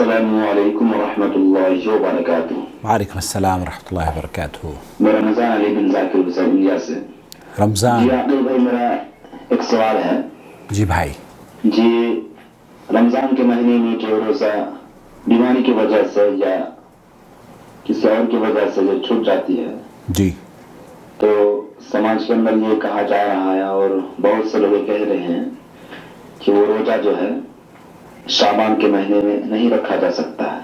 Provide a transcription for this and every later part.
السلام علیکم ورحمۃ اللہ وبرکاتہ۔ وعلیکم السلام ورحمۃ اللہ وبرکاتہ۔ میں رمضان علی بن ذاکر حسین انڈیا سے۔ رمضان جی عاقل بھائی، میرا ایک سوال ہے۔ جی بھائی۔ جی رمضان کے مہینے میں جو روزہ بیماری کی وجہ سے یا کسی اور کی وجہ سے جو چھوٹ جاتی ہے، جی، تو سماج کے اندر یہ کہا جا رہا ہے اور بہت سے لوگ کہہ رہے ہیں کہ وہ روزہ جو ہے شعبان کے مہینے میں نہیں رکھا جا سکتا ہے،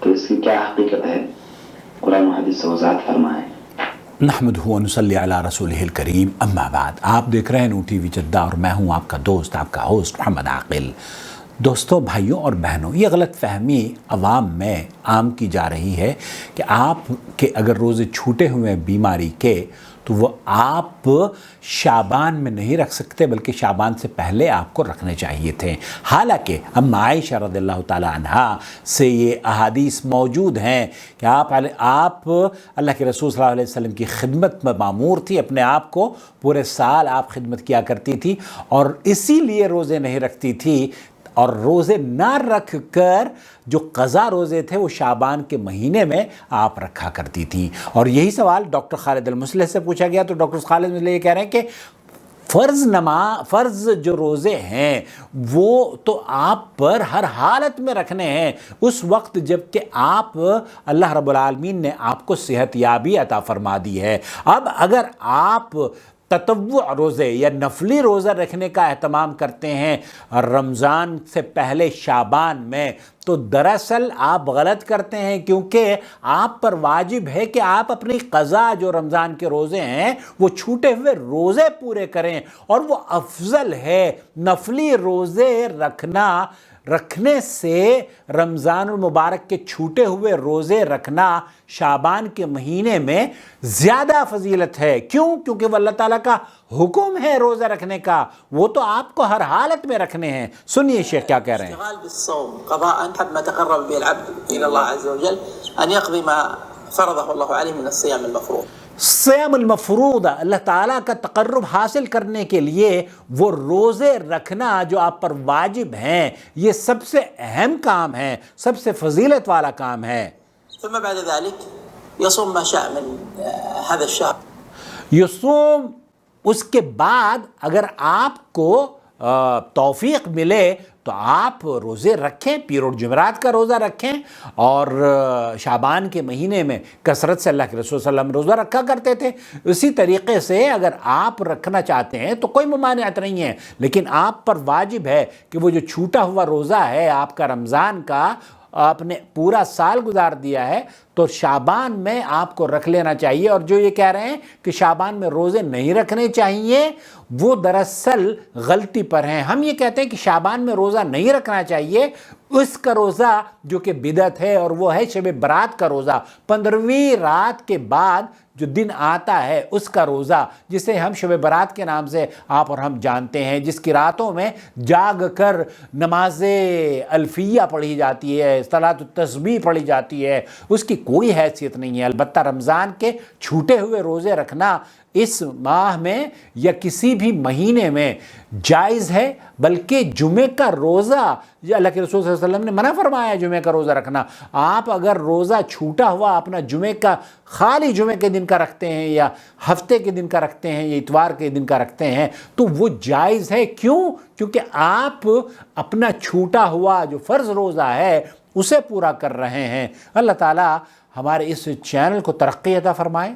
تو اس کی کیا حقیقت ہے؟ قرآن و حدیث سے وضاحت فرمائیں۔ نحمدہ و نصلی علی رسولہ الکریم، اما بعد۔ آپ دیکھ رہے ہیں نو ٹی وی جدہ اور میں ہوں آپ کا دوست، آپ کا ہوسٹ محمد عاقل۔ دوستوں، بھائیوں اور بہنوں، یہ غلط فہمی عوام میں عام کی جا رہی ہے کہ آپ کے اگر روزے چھوٹے ہوئے ہیں بیماری کے تو وہ آپ شعبان میں نہیں رکھ سکتے، بلکہ شعبان سے پہلے آپ کو رکھنے چاہیے تھے۔ حالانکہ ام عائشہ رضی اللہ تعالی عنہا سے یہ احادیث موجود ہیں کہ آپ اللہ کے رسول صلی اللہ علیہ وسلم کی خدمت میں مامور تھی، اپنے آپ کو پورے سال آپ خدمت کیا کرتی تھی اور اسی لیے روزے نہیں رکھتی تھی، اور روزے نہ رکھ کر جو قضا روزے تھے وہ شعبان کے مہینے میں آپ رکھا کرتی تھی۔ اور یہی سوال ڈاکٹر خالد المصلح سے پوچھا گیا تو ڈاکٹر خالد المصلح یہ کہہ رہے ہیں کہ فرض جو روزے ہیں وہ تو آپ پر ہر حالت میں رکھنے ہیں، اس وقت جب کہ آپ اللہ رب العالمین نے آپ کو صحت یابی عطا فرما دی ہے۔ اب اگر آپ تطوع روزے یا نفلی روزہ رکھنے کا اہتمام کرتے ہیں رمضان سے پہلے شعبان میں، تو دراصل آپ غلط کرتے ہیں، کیونکہ آپ پر واجب ہے کہ آپ اپنی قضا جو رمضان کے روزے ہیں وہ چھوٹے ہوئے روزے پورے کریں، اور وہ افضل ہے۔ نفلی روزے رکھنے سے رمضان المبارک کے چھوٹے ہوئے روزے رکھنا شعبان کے مہینے میں زیادہ فضیلت ہے۔ کیوں؟ کیونکہ وہ اللہ تعالیٰ کا حکم ہے روزہ رکھنے کا، وہ تو آپ کو ہر حالت میں رکھنے ہیں۔ سنیے شیخ کیا کہہ رہے ہیں۔ اشتغال بالصوم قضاء حتى ما تقرب به العبد الى الله عز وجل ان يقضي ما فرضه الله عليه من الصيام المفروض۔ صيام المفروض، اللہ تعالیٰ کا تقرب حاصل کرنے کے لیے وہ روزے رکھنا جو آپ پر واجب ہیں، یہ سب سے اہم کام ہے، سب سے فضیلت والا کام ہے۔ ثم بعد ذلك يصوم ما شاء من هذا الشهر۔ یصوم، اس کے بعد اگر آپ کو توفیق ملے تو آپ روزے رکھیں، پیر اور جمعرات کا روزہ رکھیں، اور شعبان کے مہینے میں کثرت سے اللہ کے رسول صلی اللہ علیہ وسلم روزہ رکھا کرتے تھے۔ اسی طریقے سے اگر آپ رکھنا چاہتے ہیں تو کوئی ممانعت نہیں ہے، لیکن آپ پر واجب ہے کہ وہ جو چھوٹا ہوا روزہ ہے آپ کا رمضان کا، آپ نے پورا سال گزار دیا ہے تو شعبان میں آپ کو رکھ لینا چاہیے۔ اور جو یہ کہہ رہے ہیں کہ شعبان میں روزے نہیں رکھنے چاہیے، وہ دراصل غلطی پر ہیں۔ ہم یہ کہتے ہیں کہ شعبان میں روزہ نہیں رکھنا چاہیے اس کا روزہ جو کہ بدعت ہے، اور وہ ہے شب برات کا روزہ، 15ویں رات کے بعد جو دن آتا ہے اس کا روزہ، جسے ہم شب برات کے نام سے آپ اور ہم جانتے ہیں، جس کی راتوں میں جاگ کر نماز الفیہ پڑھی جاتی ہے، صلاۃ التسبیح پڑھی جاتی ہے، اس کی کوئی حیثیت نہیں ہے۔ البتہ رمضان کے چھوٹے ہوئے روزے رکھنا اس ماہ میں یا کسی بھی مہینے میں جائز ہے، بلکہ جمعے کا روزہ یا اللہ کے رسول صلی اللہ علیہ وسلم نے منع فرمایا ہے جمعے کا روزہ رکھنا۔ آپ اگر روزہ چھوٹا ہوا اپنا جمعے کا خالی جمعے کے دن کا رکھتے ہیں یا ہفتے کے دن کا رکھتے ہیں یا اتوار کے دن کا رکھتے ہیں تو وہ جائز ہے۔ کیوں؟ کیونکہ آپ اپنا چھوٹا ہوا جو فرض روزہ ہے اسے پورا کر رہے ہیں۔ اللہ تعالیٰ ہمارے اس چینل کو ترقی عطا فرمائے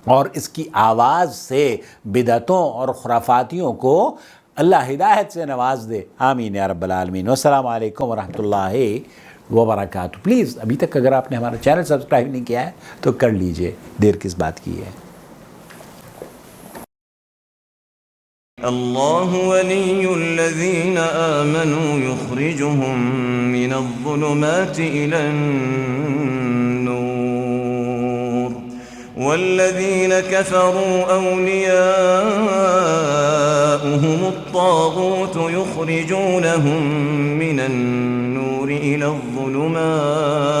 اور اس کی آواز سے بدعتوں اور خرافاتیوں کو اللہ ہدایت سے نواز دے، آمین یا رب العالمین۔ والسلام علیکم ورحمۃ اللہ وبرکاتہ۔ پلیز ابھی تک اگر آپ نے ہمارا چینل سبسکرائب نہیں کیا ہے تو کر لیجئے، دیر کس بات کی ہے۔ اللہ ولی الذین آمنوا یخرجهم من الظلمات إلى النور والذین كفروا أولیاؤهم الطاغوت یخرجونهم من النور إلى الظلمات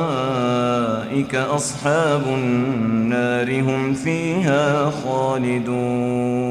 أولئك أصحاب النار هم فيها خالدون۔